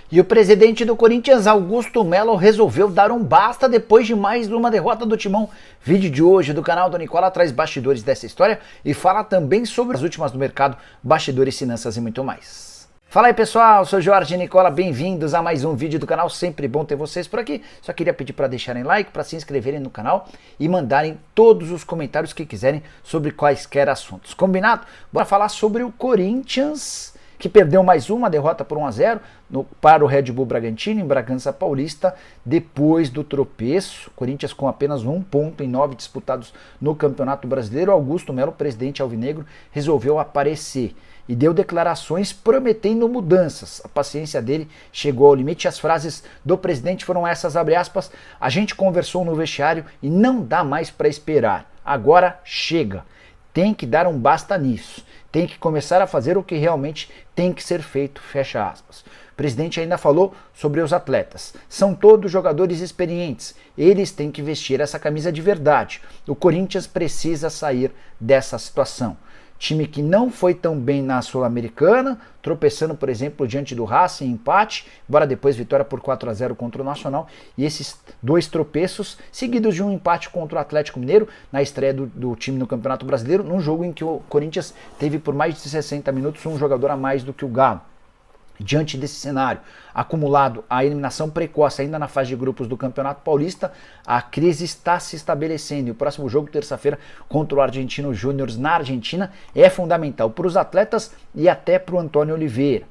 E o presidente do Corinthians, Augusto Melo, resolveu dar um basta depois de mais uma derrota do Timão. Vídeo de hoje do canal do Nicola traz bastidores dessa história e fala também sobre as últimas do mercado, bastidores, finanças e muito mais. Fala aí pessoal, sou Jorge Nicola, bem-vindos a mais um vídeo do canal, sempre bom ter vocês por aqui. Só queria pedir para deixarem like, para se inscreverem no canal e mandarem todos os comentários que quiserem sobre quaisquer assuntos. Combinado? Bora falar sobre o Corinthians, que perdeu mais uma derrota por 1-0 para o Red Bull Bragantino em Bragança Paulista, depois do tropeço. Corinthians com apenas 1 ponto em 9 disputados no Campeonato Brasileiro. Augusto Melo, presidente alvinegro, resolveu aparecer e deu declarações prometendo mudanças. A paciência dele chegou ao limite. As frases do presidente foram essas, abre aspas: a gente conversou no vestiário e não dá mais para esperar. Agora chega. Tem que dar um basta nisso. Tem que começar a fazer o que realmente tem que ser feito, fecha aspas. O presidente ainda falou sobre os atletas. São todos jogadores experientes. Eles têm que vestir essa camisa de verdade. O Corinthians precisa sair dessa situação. Time que não foi tão bem na Sul-Americana, tropeçando, por exemplo, diante do Racing, empate, embora depois vitória por 4-0 contra o Nacional, e esses dois tropeços, seguidos de um empate contra o Atlético Mineiro, na estreia do time no Campeonato Brasileiro, num jogo em que o Corinthians teve por mais de 60 minutos um jogador a mais do que o Galo. Diante desse cenário, acumulado a eliminação precoce ainda na fase de grupos do Campeonato Paulista, a crise está se estabelecendo e o próximo jogo, terça-feira, contra o Argentino Júnior na Argentina, é fundamental para os atletas e até para o Antônio Oliveira.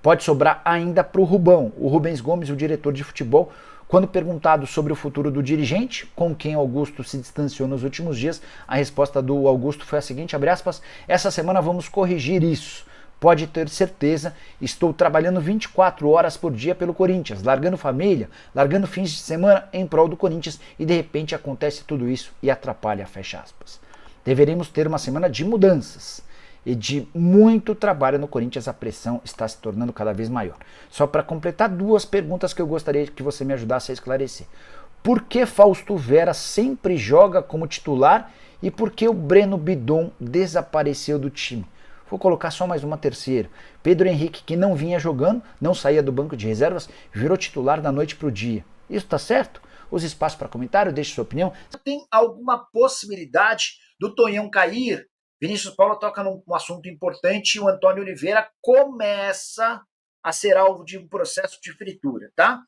Pode sobrar ainda para o Rubão. O Rubens Gomes, o diretor de futebol, quando perguntado sobre o futuro do dirigente, com quem Augusto se distanciou nos últimos dias, a resposta do Augusto foi a seguinte, abre aspas: essa semana vamos corrigir isso. Pode ter certeza, estou trabalhando 24 horas por dia pelo Corinthians, largando família, largando fins de semana em prol do Corinthians e de repente acontece tudo isso e atrapalha, fecha aspas. Deveremos ter uma semana de mudanças e de muito trabalho no Corinthians, a pressão está se tornando cada vez maior. Só para completar, duas perguntas que eu gostaria que você me ajudasse a esclarecer. Por que Fausto Vera sempre joga como titular e por que o Breno Bidon desapareceu do time? Vou colocar só mais uma terceira. Pedro Henrique, que não vinha jogando, não saía do banco de reservas, virou titular da noite para o dia. Isso está certo? Use espaço para comentário, deixe sua opinião. Tem alguma possibilidade do Tonhão cair? Vinícius Paulo toca num assunto importante e o Antônio Oliveira começa a ser alvo de um processo de fritura, tá?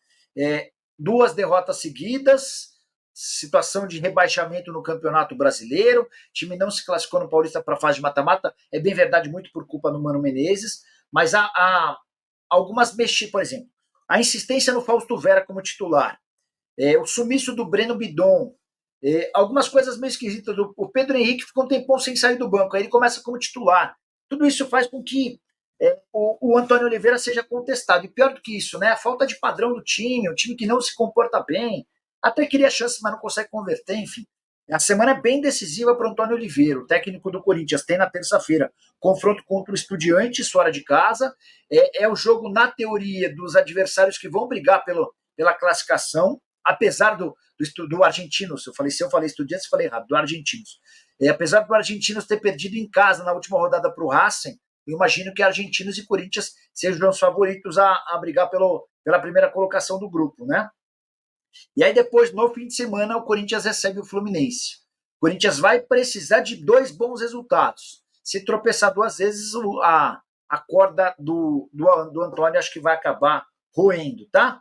Duas derrotas seguidas, situação de rebaixamento no Campeonato Brasileiro, o time não se classificou no Paulista para a fase de mata-mata, é bem verdade, muito por culpa do Mano Menezes, mas há algumas mexidas, por exemplo, a insistência no Fausto Vera como titular, o sumiço do Breno Bidon, algumas coisas meio esquisitas, o Pedro Henrique ficou um tempão sem sair do banco, aí ele começa como titular, tudo isso faz com que o Antônio Oliveira seja contestado, e pior do que isso, né, a falta de padrão do time, o time que não se comporta bem, até queria chance, mas não consegue converter, enfim. A semana é bem decisiva para o Antônio Oliveira, o técnico do Corinthians. Tem na terça-feira confronto contra o Estudiantes, fora de casa. É o jogo, na teoria, dos adversários que vão brigar pela classificação, apesar do Argentinos. Se eu falei Estudiantes, eu falei errado, do Argentinos. Apesar do Argentinos ter perdido em casa na última rodada para o Racing, eu imagino que Argentinos e Corinthians sejam os favoritos a brigar pela primeira colocação do grupo, né? E aí depois, no fim de semana, o Corinthians recebe o Fluminense. O Corinthians vai precisar de 2 bons resultados. Se tropeçar 2 vezes, a corda do Antônio acho que vai acabar roendo, tá?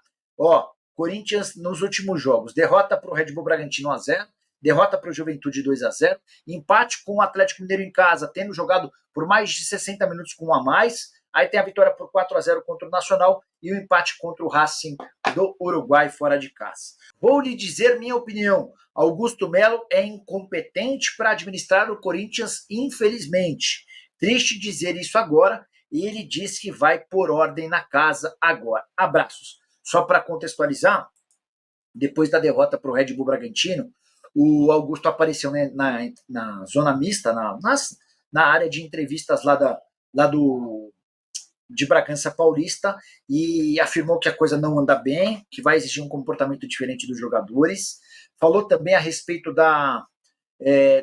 Corinthians nos últimos jogos, derrota para o Red Bull Bragantino 1-0, derrota para o Juventude 2-0, empate com o Atlético Mineiro em casa, tendo jogado por mais de 60 minutos com um a mais, aí tem a vitória por 4-0 contra o Nacional e o empate contra o Racing do Uruguai fora de casa. Vou lhe dizer minha opinião. Augusto Melo é incompetente para administrar o Corinthians, infelizmente. Triste dizer isso agora, e ele diz que vai pôr ordem na casa agora. Abraços. Só para contextualizar, depois da derrota para o Red Bull Bragantino, o Augusto apareceu, né, na zona mista, na área de entrevistas lá de Bragança Paulista e afirmou que a coisa não anda bem, que vai exigir um comportamento diferente dos jogadores. Falou também a respeito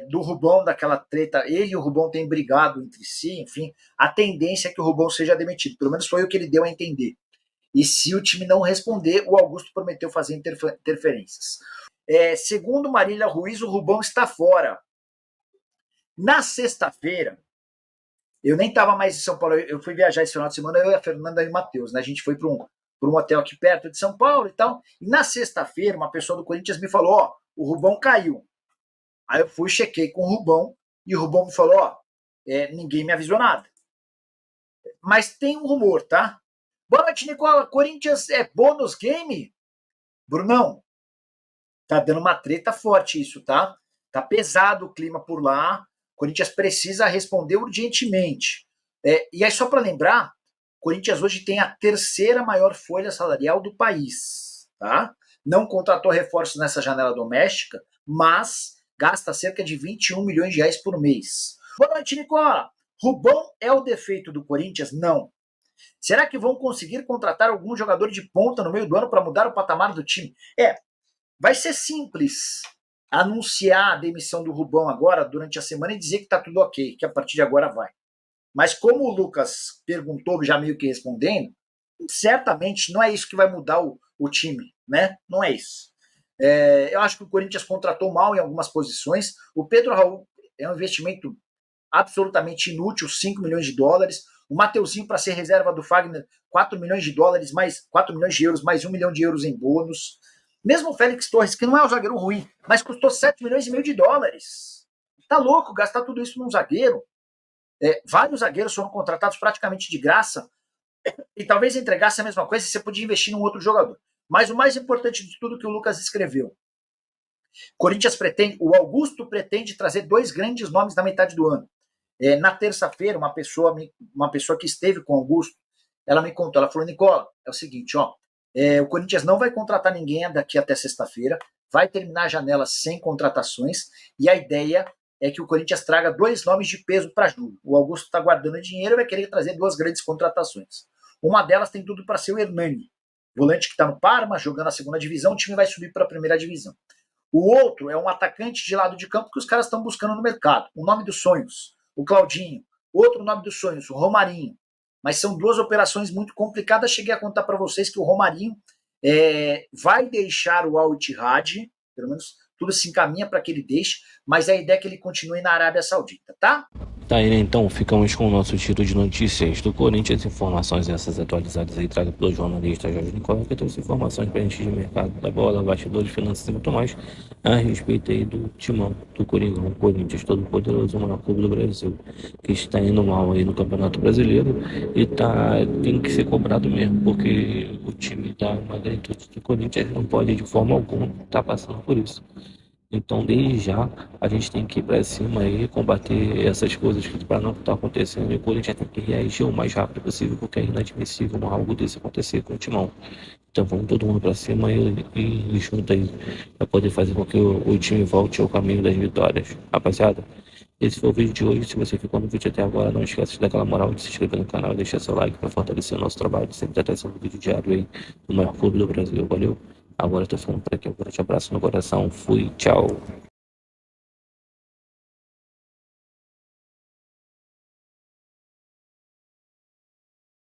do Rubão, daquela treta. Ele e o Rubão têm brigado entre si, enfim, a tendência é que o Rubão seja demitido, pelo menos foi o que ele deu a entender. E se o time não responder, o Augusto prometeu fazer interferências. Segundo Marília Ruiz, o Rubão está fora. Na sexta-feira, eu nem estava mais em São Paulo, eu fui viajar esse final de semana, eu e a Fernanda e o Matheus, né? A gente foi para um hotel aqui perto de São Paulo e tal. E na sexta-feira, uma pessoa do Corinthians me falou: ó, o Rubão caiu. Aí eu fui, chequei com o Rubão, e o Rubão me falou: ó, ninguém me avisou nada. Mas tem um rumor, tá? Boa noite, Nicola. Corinthians é bônus game? Brunão, tá dando uma treta forte isso, tá? Tá pesado o clima por lá. Corinthians precisa responder urgentemente. E aí, só para lembrar, Corinthians hoje tem a terceira maior folha salarial do país, tá? Não contratou reforços nessa janela doméstica, mas gasta cerca de 21 milhões de reais por mês. Boa noite, Nicola. Rubão é o defeito do Corinthians? Não. Será que vão conseguir contratar algum jogador de ponta no meio do ano para mudar o patamar do time? Vai ser simples anunciar a demissão do Rubão agora, durante a semana, e dizer que está tudo ok, que a partir de agora vai. Mas como o Lucas perguntou, já meio que respondendo, certamente não é isso que vai mudar o time, né? Não é isso. Eu acho que o Corinthians contratou mal em algumas posições. O Pedro Raul é um investimento absolutamente inútil, 5 milhões de dólares. O Mateuzinho, para ser reserva do Fagner, 4 milhões de dólares, mais 4 milhões de euros, mais 1 milhão de euros em bônus. Mesmo o Félix Torres, que não é um zagueiro ruim, mas custou 7 milhões e meio de dólares. Tá louco gastar tudo isso num zagueiro? Vários zagueiros foram contratados praticamente de graça, e talvez entregasse a mesma coisa, você podia investir num outro jogador. Mas o mais importante de tudo que o Lucas escreveu: o Augusto pretende trazer 2 grandes nomes na metade do ano. Na terça-feira, uma pessoa que esteve com o Augusto, ela me contou, ela falou: Nicola, é o seguinte, ó, o Corinthians não vai contratar ninguém daqui até sexta-feira, vai terminar a janela sem contratações, e a ideia é que o Corinthians traga 2 nomes de peso para julho. O Augusto está guardando dinheiro e vai querer trazer 2 grandes contratações. Uma delas tem tudo para ser o Hernani, volante que está no Parma, jogando a segunda divisão, o time vai subir para a primeira divisão. O outro é um atacante de lado de campo que os caras estão buscando no mercado, o nome dos sonhos, o Claudinho. Outro nome dos sonhos, o Romarinho. Mas são 2 operações muito complicadas. Cheguei a contar para vocês que o Romarinho vai deixar o Al Ittihad, pelo menos tudo se encaminha para que ele deixe, mas a ideia é que ele continue na Arábia Saudita, tá? Tá aí, né? Então, ficamos com o nosso tiro de notícias do Corinthians, informações essas atualizadas aí, trazidas pelo jornalista Jorge Nicola, que trouxe informações pra gente de mercado da bola, bastidores, finanças e muito mais a respeito aí do timão do Coringão, Corinthians, todo poderoso, o maior clube do Brasil, que está indo mal aí no Campeonato Brasileiro e tem que ser cobrado mesmo, porque o time da magnitude do Corinthians não pode de forma alguma estar passando por isso. Então, desde já, a gente tem que ir para cima e combater essas coisas que para não estar acontecendo. E o Corinthians tem que reagir o mais rápido possível, porque é inadmissível algo desse acontecer com o Timão. Então, vamos todo mundo para cima e junto aí, para poder fazer com que o time volte ao caminho das vitórias. Rapaziada, esse foi o vídeo de hoje. Se você ficou no vídeo até agora, não esqueça de dar aquela moral, de se inscrever no canal e deixar seu like para fortalecer o nosso trabalho. Sempre tá trazendo um vídeo diário aí do maior clube do Brasil. Valeu? Agora eu tô falando por aqui. Um grande abraço no coração. Fui, tchau.